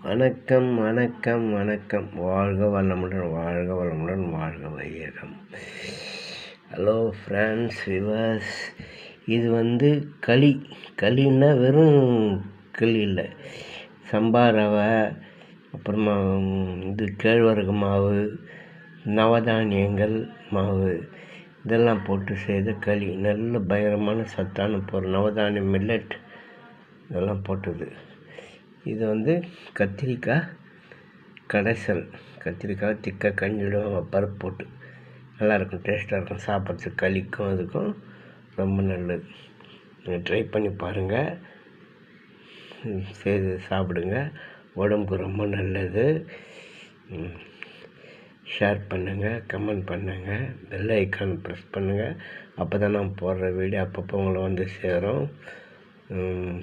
வணக்கம் வணக்கம் வணக்கம். வாழ்க வளமுடன், வாழ்க வளமுடன், வாழ்க வையகம். Hello friends, viewers. இது களின்னா வெறும் களி இல்லை. சம்பா ரவை, அப்புறமா கேழ்வரகு மாவு, நவதானியங்கள் மாவு, இதெல்லாம் போட்டு செய்த களி. நல்ல பயங்கரமான சத்தான பொருள். நவதானியம், மில்லட் இதெல்லாம் போட்டது. இது கத்திரிக்காய் கடைசல். கத்திரிக்காய் திக்காக கஞ்சிடும் பருப்பு போட்டு நல்லாயிருக்கும், டேஸ்ட்டாக இருக்கும். சாப்பிட்றதுக்கு களிக்கும் அதுக்கும் ரொம்ப நல்லது. நீங்கள் ட்ரை பண்ணி பாருங்கள், செய்து சாப்பிடுங்க. உடம்புக்கு ரொம்ப நல்லது. ஷேர் பண்ணுங்கள், கமெண்ட் பண்ணுங்கள், பெல் ஐக்கான் ப்ரெஸ் பண்ணுங்கள். அப்போ தான் நான் போடுற வீடியோ அப்பப்போ உங்களை சேரும்.